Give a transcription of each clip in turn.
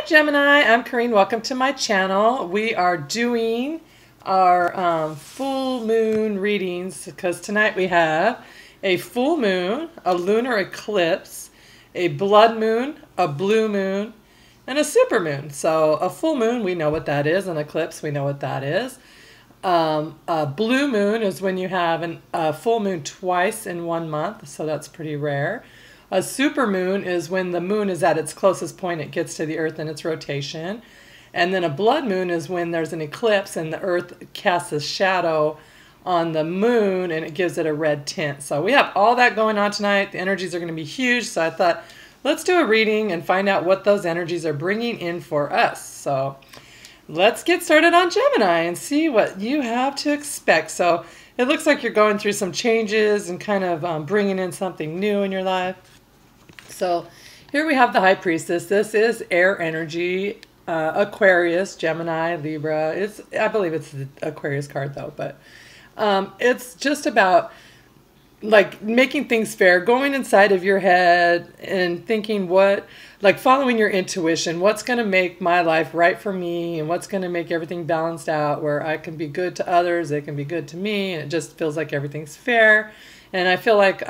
Hi Gemini, I'm Corrine. Welcome to my channel. We are doing our full moon readings because tonight we have a full moon, a lunar eclipse, a blood moon, a blue moon, and a super moon. So a full moon, we know what that is. An eclipse, we know what that is. A blue moon is when you have a full moon twice in 1 month, so that's pretty rare. A super moon is when the moon is at its closest point it gets to the earth in its rotation. And then a blood moon is when there's an eclipse and the earth casts a shadow on the moon and it gives it a red tint. So we have all that going on tonight. The energies are going to be huge. So I thought, let's do a reading and find out what those energies are bringing in for us. So let's get started on Gemini and see what you have to expect. So it looks like you're going through some changes and kind of bringing in something new in your life. So here we have the High Priestess. This is air energy, Aquarius, Gemini, Libra. I believe it's the Aquarius card though, but it's just about like making things fair, going inside of your head and thinking like following your intuition, what's going to make my life right for me and what's going to make everything balanced out where I can be good to others, they can be good to me, and it just feels like everything's fair. And I feel like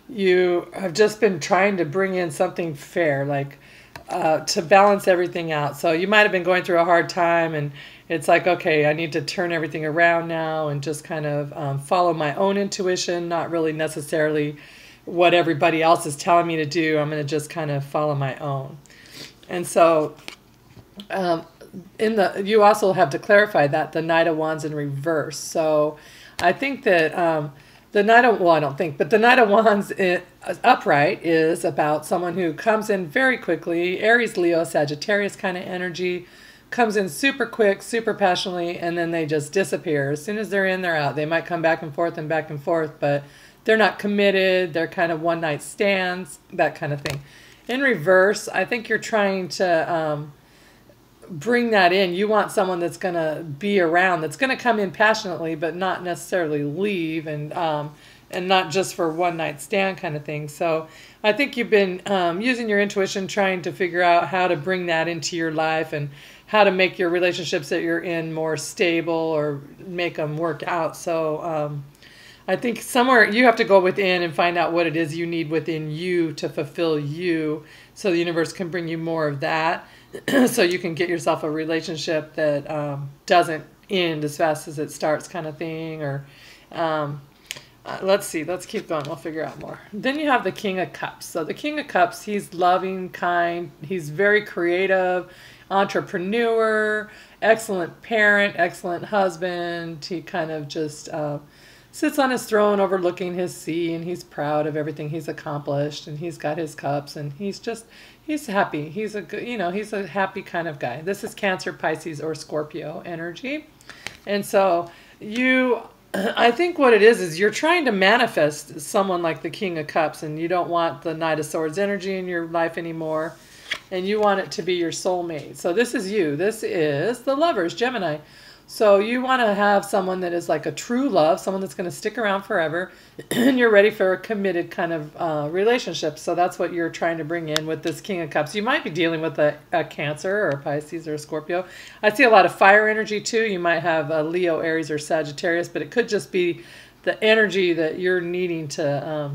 you have just been trying to bring in something fair, like to balance everything out. So you might have been going through a hard time and it's like, okay, I need to turn everything around now and just kind of follow my own intuition, not really necessarily what everybody else is telling me to do. I'm going to just kind of follow my own. And so you also have to clarify that the Knight of Wands in reverse. So I think that the Knight of, well, I don't think, but the Knight of Wands upright is about someone who comes in very quickly, Aries, Leo, Sagittarius kind of energy, comes in super quick, super passionately, and then they just disappear. As soon as they're in, they're out. They might come back and forth, but they're not committed. They're kind of one-night stands, that kind of thing. In reverse, I think you're trying to bring that in. You want someone that's going to be around, that's going to come in passionately, but not necessarily leave, and not just for one night stand kind of thing. So I think you've been using your intuition, trying to figure out how to bring that into your life and how to make your relationships that you're in more stable or make them work out. So I think somewhere you have to go within and find out what it is you need within you to fulfill you, so the universe can bring you more of that. So you can get yourself a relationship that doesn't end as fast as it starts, kind of thing. Or let's see, let's keep going, we'll figure out more. Then you have the King of Cups. So the King of Cups, he's loving, kind, he's very creative, entrepreneur, excellent parent, excellent husband. He kind of just sits on his throne overlooking his sea, and he's proud of everything he's accomplished, and he's got his cups, and he's happy. He's a happy kind of guy. This is Cancer, Pisces, or Scorpio energy. And so I think what it is you're trying to manifest someone like the King of Cups, and you don't want the Knight of Swords energy in your life anymore, and you want it to be your soulmate. So this is you. This is the Lovers, Gemini. So you want to have someone that is like a true love, someone that's going to stick around forever, and you're ready for a committed kind of relationship. So that's what you're trying to bring in with this King of Cups. You might be dealing with a Cancer or a Pisces or a Scorpio. I see a lot of fire energy too. You might have a Leo, Aries, or Sagittarius, but it could just be the energy that you're needing to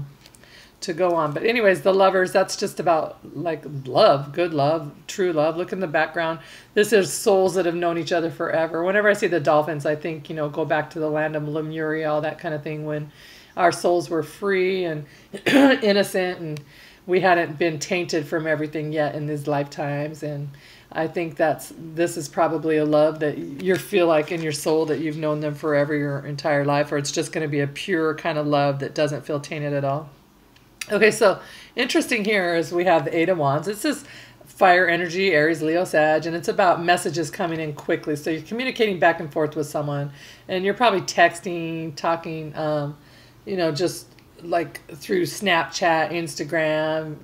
go on. But anyways, the Lovers, that's just about like love, good love, true love. Look in the background. This is souls that have known each other forever. Whenever I see the dolphins, I think, go back to the land of Lemuria, all that kind of thing, when our souls were free and innocent, and we hadn't been tainted from everything yet in these lifetimes. And I think this is probably a love that you feel like in your soul that you've known them forever, your entire life, or it's just going to be a pure kind of love that doesn't feel tainted at all. Okay, so interesting here is we have the Eight of Wands. This is fire energy, Aries, Leo, Sag, and it's about messages coming in quickly. So you're communicating back and forth with someone, and you're probably texting, talking, just like through Snapchat, Instagram,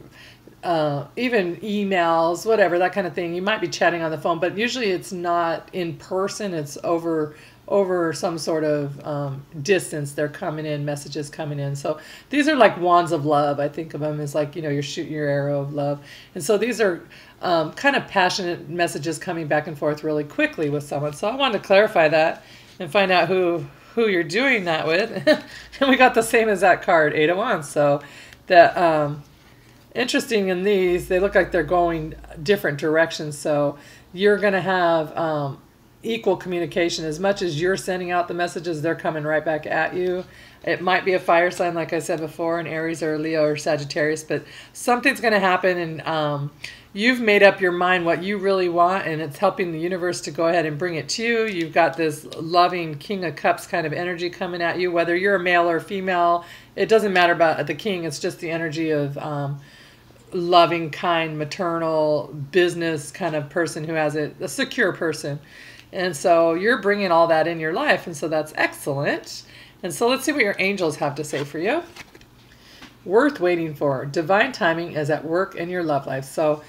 even emails, whatever, that kind of thing. You might be chatting on the phone, but usually it's not in person. It's over some sort of distance. They're coming in, messages coming in. So these are like wands of love. I think of them as like, you're shooting your arrow of love. And so these are kind of passionate messages coming back and forth really quickly with someone. So I wanted to clarify that and find out who you're doing that with. And we got the same exact card, Eight of Wands. So the interesting in these, they look like they're going different directions. So you're going to have equal communication. As much as you're sending out the messages, they're coming right back at you. It might be a fire sign, like I said before, an Aries or Leo or Sagittarius, but something's going to happen, and you've made up your mind what you really want, and it's helping the universe to go ahead and bring it to you. You've got this loving King of Cups kind of energy coming at you, whether you're a male or female. It doesn't matter about the king. It's just the energy of loving, kind, maternal, business kind of person who has a secure person. And so you're bringing all that in your life, and so that's excellent. And so let's see what your angels have to say for you. Worth waiting for. Divine timing is at work in your love life. So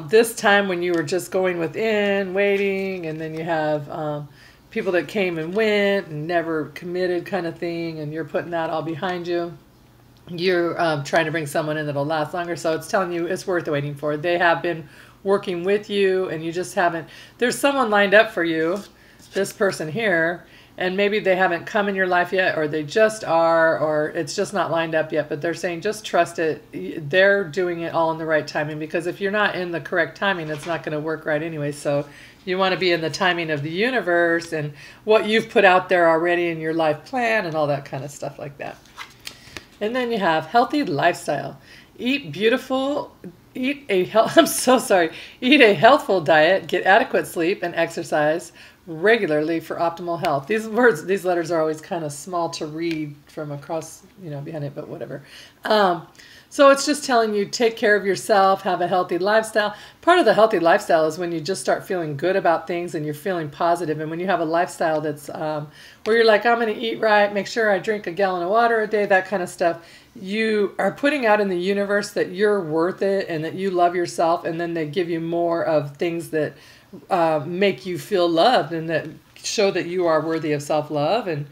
this time when you were just going within, waiting, and then you have people that came and went and never committed kind of thing, and you're putting that all behind you. You're trying to bring someone in that'll last longer. So it's telling you it's worth waiting for. They have been working with you, and you just haven't. There's someone lined up for you, this person here, and maybe they haven't come in your life yet, or they just are, or it's just not lined up yet, but they're saying just trust it. They're doing it all in the right timing, because if you're not in the correct timing, it's not going to work right anyway. So you want to be in the timing of the universe and what you've put out there already in your life plan and all that kind of stuff like that. And then you have healthy lifestyle. Eat beautiful, eat a healthful diet, get adequate sleep, and exercise regularly for optimal health. These letters are always kind of small to read from across, behind it, but whatever. So it's just telling you, take care of yourself, have a healthy lifestyle. Part of the healthy lifestyle is when you just start feeling good about things and you're feeling positive. And when you have a lifestyle that's where you're like, I'm going to eat right, make sure I drink a gallon of water a day, that kind of stuff. You are putting out in the universe that you're worth it and that you love yourself. And then they give you more of things that make you feel loved and that show that you are worthy of self-love and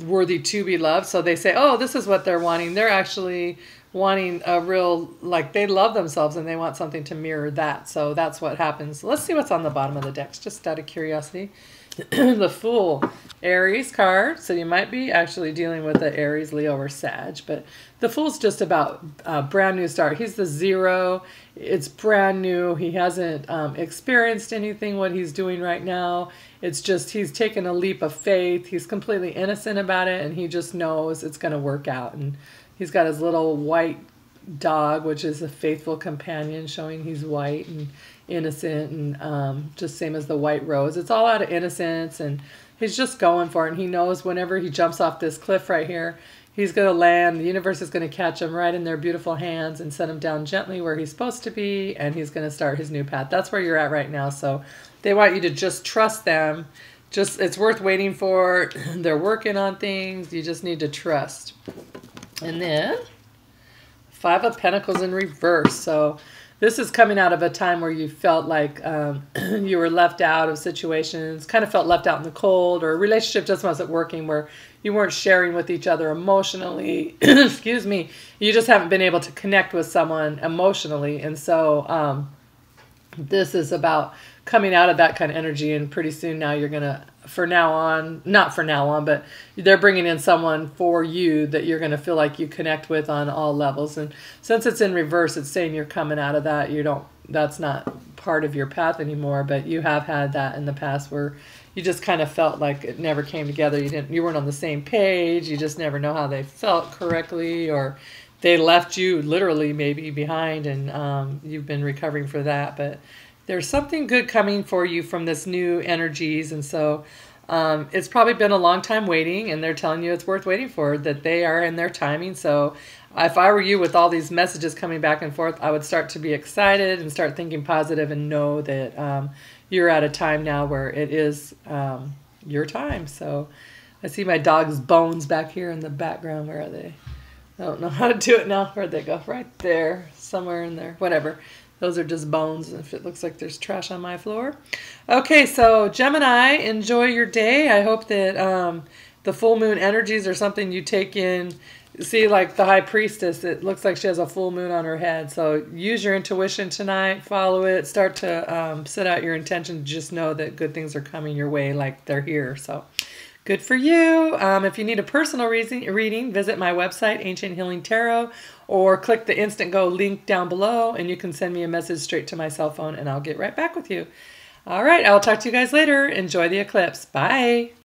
worthy to be loved. So they say, oh, this is what they're wanting. They're actually wanting a real, like, they love themselves and they want something to mirror that. So that's what happens. Let's see what's on the bottom of the decks, just out of curiosity. The Fool, Aries card. So you might be actually dealing with the Aries, Leo, or Sag. But the Fool's just about a brand new start. He's the 0. It's brand new. He hasn't experienced anything, what he's doing right now. It's just he's taken a leap of faith. He's completely innocent about it, and he just knows it's going to work out. And he's got his little white dog, which is a faithful companion, showing he's white and innocent, and just same as the white rose. It's all out of innocence, and he's just going for it. And he knows whenever he jumps off this cliff right here, he's going to land. The universe is going to catch him right in their beautiful hands and set him down gently where he's supposed to be, and he's going to start his new path. That's where you're at right now. So they want you to just trust them. Just, it's worth waiting for. They're working on things. You just need to trust. And then 5 of Pentacles in reverse. So this is coming out of a time where you felt like you were left out of situations, kind of felt left out in the cold, or a relationship just wasn't working, where you weren't sharing with each other emotionally. Excuse me. You just haven't been able to connect with someone emotionally. And so this is about coming out of that kind of energy, and pretty soon now you're going to, for now on, not for now on, but they're bringing in someone for you that you're going to feel like you connect with on all levels. And since it's in reverse, it's saying you're coming out of that. That's not part of your path anymore, but you have had that in the past where you just kind of felt like it never came together. You weren't on the same page. You just never know how they felt correctly, or they left you literally maybe behind, and you've been recovering for that. But there's something good coming for you from this new energies. And so it's probably been a long time waiting, and they're telling you it's worth waiting for, that they are in their timing. So if I were you, with all these messages coming back and forth, I would start to be excited and start thinking positive, and know that you're at a time now where it is your time. So I see my dog's bones back here in the background. Where are they? I don't know how to do it now. Where'd they go? Right there, somewhere in there, whatever. Those are just bones, if it looks like there's trash on my floor. Okay, so Gemini, enjoy your day. I hope that the full moon energies are something you take in See, like the high priestess, it looks like she has a full moon on her head. So use your intuition tonight, follow it, start to set out your intention. Just know that good things are coming your way, like they're here. So good for you. If you need a personal reading, visit my website, Ancient Healing Tarot, or click the Instant Go link down below, and you can send me a message straight to my cell phone, and I'll get right back with you. All right, I'll talk to you guys later. Enjoy the eclipse. Bye.